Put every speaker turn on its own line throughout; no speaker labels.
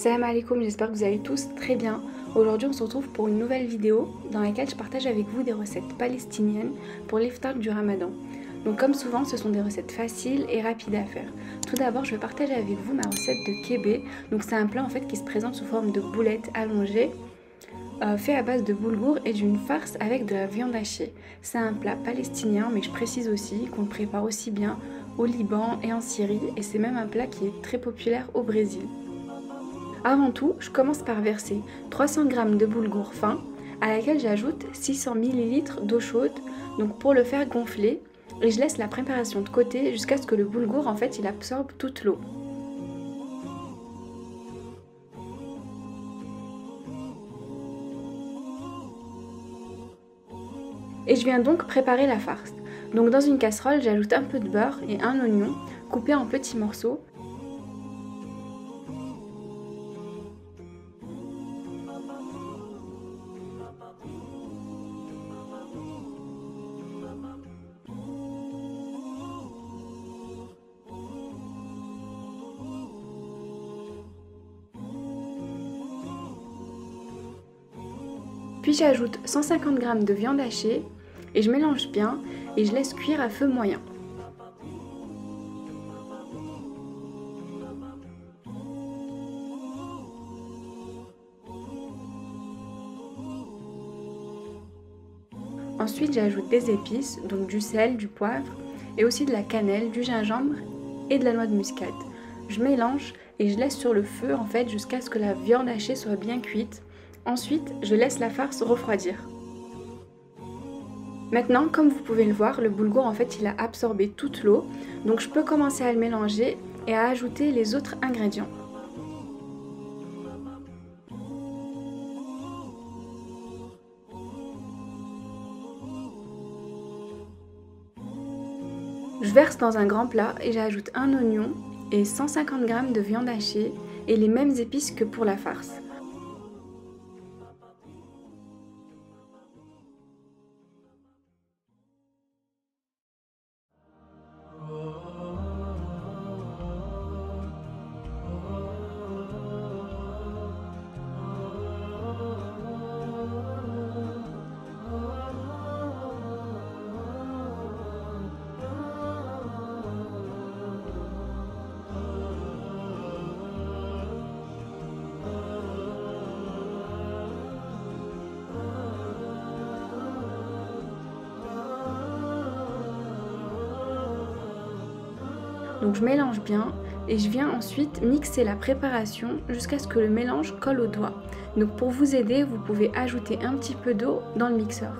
Salam alaikum, j'espère que vous allez tous très bien. Aujourd'hui on se retrouve pour une nouvelle vidéo dans laquelle je partage avec vous des recettes palestiniennes pour l'iftar du ramadan. Donc comme souvent ce sont des recettes faciles et rapides à faire. Tout d'abord je vais partager avec vous ma recette de kébé. Donc c'est un plat en fait qui se présente sous forme de boulettes allongées, fait à base de boulgour et d'une farce avec de la viande hachée. C'est un plat palestinien mais je précise aussi qu'on le prépare aussi bien au Liban et en Syrie et c'est même un plat qui est très populaire au Brésil. Avant tout, je commence par verser 300 g de boulgour fin à laquelle j'ajoute 600 ml d'eau chaude donc pour le faire gonfler et je laisse la préparation de côté jusqu'à ce que le boulgour en fait il absorbe toute l'eau. Et je viens donc préparer la farce. Donc dans une casserole, j'ajoute un peu de beurre et un oignon coupé en petits morceaux. Puis j'ajoute 150 g de viande hachée et je mélange bien et je laisse cuire à feu moyen. Ensuite j'ajoute des épices, donc du sel, du poivre et aussi de la cannelle, du gingembre et de la noix de muscade. Je mélange et je laisse sur le feu en fait jusqu'à ce que la viande hachée soit bien cuite. Ensuite, je laisse la farce refroidir. Maintenant, comme vous pouvez le voir, le boulgour en fait il a absorbé toute l'eau, donc je peux commencer à le mélanger et à ajouter les autres ingrédients. Je verse dans un grand plat et j'ajoute un oignon et 150 g de viande hachée et les mêmes épices que pour la farce. Donc je mélange bien et je viens ensuite mixer la préparation jusqu'à ce que le mélange colle au doigt. Donc pour vous aider, vous pouvez ajouter un petit peu d'eau dans le mixeur.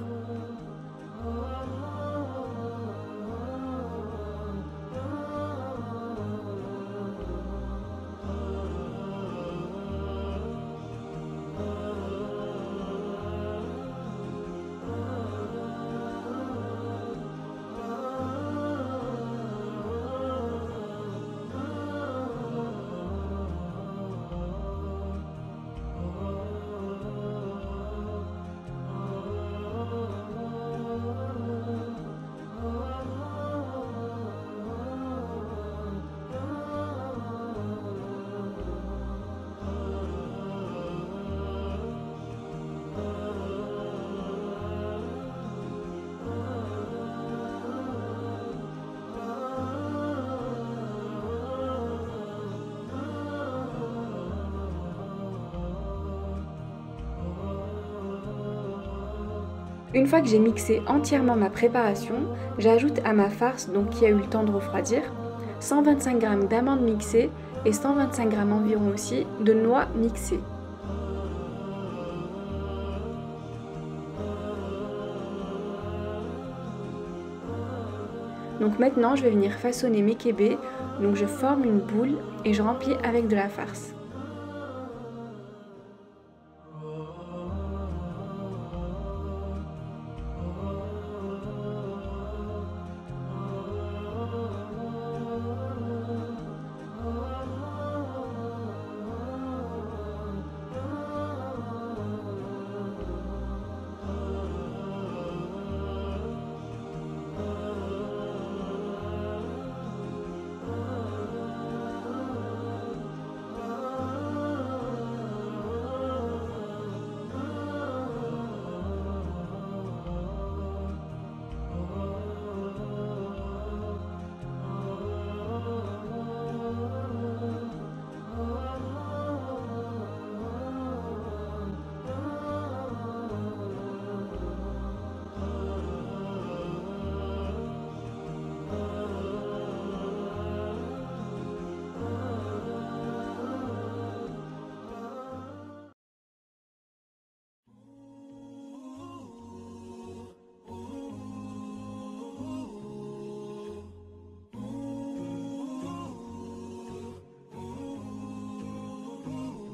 Une fois que j'ai mixé entièrement ma préparation, j'ajoute à ma farce, donc qui a eu le temps de refroidir, 125 g d'amandes mixées et 125 g environ aussi de noix mixées. Donc maintenant je vais venir façonner mes kébés, donc je forme une boule et je remplis avec de la farce.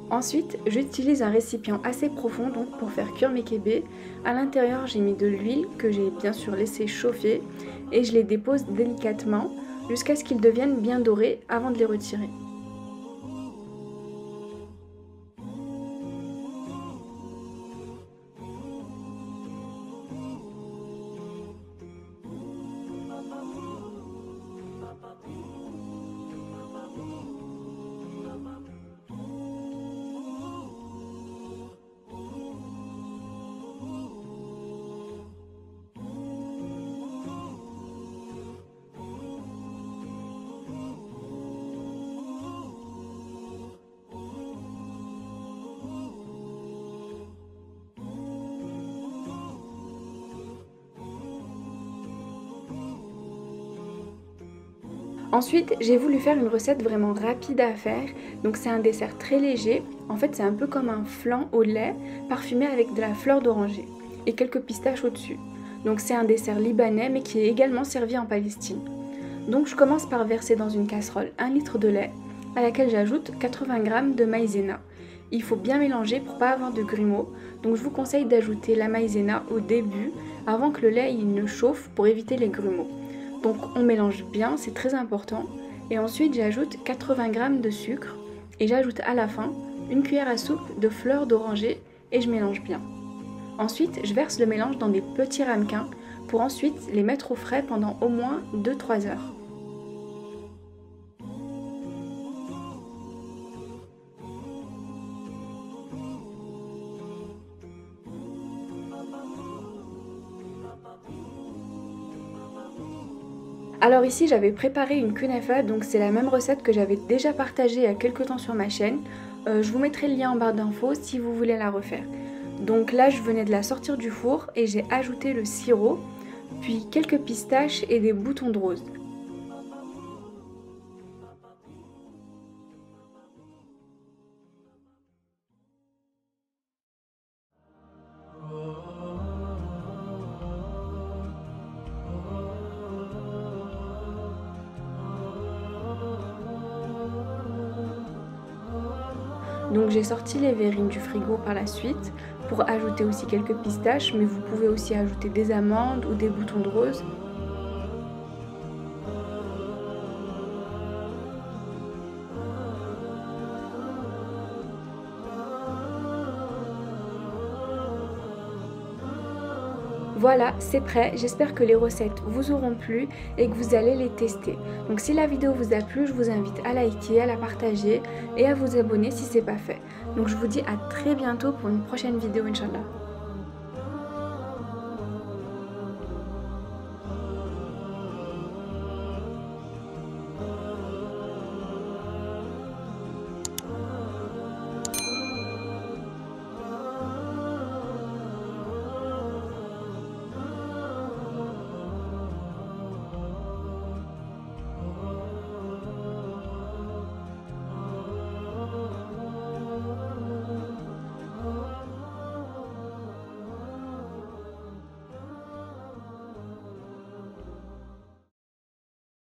Ensuite, j'utilise un récipient assez profond donc pour faire cuire mes kébés. À l'intérieur, j'ai mis de l'huile que j'ai bien sûr laissé chauffer et je les dépose délicatement jusqu'à ce qu'ils deviennent bien dorés avant de les retirer. Ensuite, j'ai voulu faire une recette vraiment rapide à faire, donc c'est un dessert très léger. En fait, c'est un peu comme un flan au lait, parfumé avec de la fleur d'oranger et quelques pistaches au-dessus. Donc c'est un dessert libanais, mais qui est également servi en Palestine. Donc je commence par verser dans une casserole 1 litre de lait, à laquelle j'ajoute 80 g de maïzena. Il faut bien mélanger pour pas avoir de grumeaux, donc je vous conseille d'ajouter la maïzena au début, avant que le lait il ne chauffe pour éviter les grumeaux. Donc on mélange bien, c'est très important. Et ensuite j'ajoute 80 g de sucre et j'ajoute à la fin une cuillère à soupe de fleurs d'oranger et je mélange bien. Ensuite je verse le mélange dans des petits ramequins pour ensuite les mettre au frais pendant au moins 2-3 heures. Alors ici j'avais préparé une kunafa, donc c'est la même recette que j'avais déjà partagée il y a quelques temps sur ma chaîne. Je vous mettrai le lien en barre d'infos si vous voulez la refaire. Donc là je venais de la sortir du four et j'ai ajouté le sirop, puis quelques pistaches et des boutons de rose. Donc j'ai sorti les verrines du frigo par la suite pour ajouter aussi quelques pistaches, mais vous pouvez aussi ajouter des amandes ou des boutons de rose. Voilà, c'est prêt, j'espère que les recettes vous auront plu et que vous allez les tester. Donc si la vidéo vous a plu, je vous invite à liker, à la partager et à vous abonner si ce n'est pas fait. Donc je vous dis à très bientôt pour une prochaine vidéo, Inch'Allah.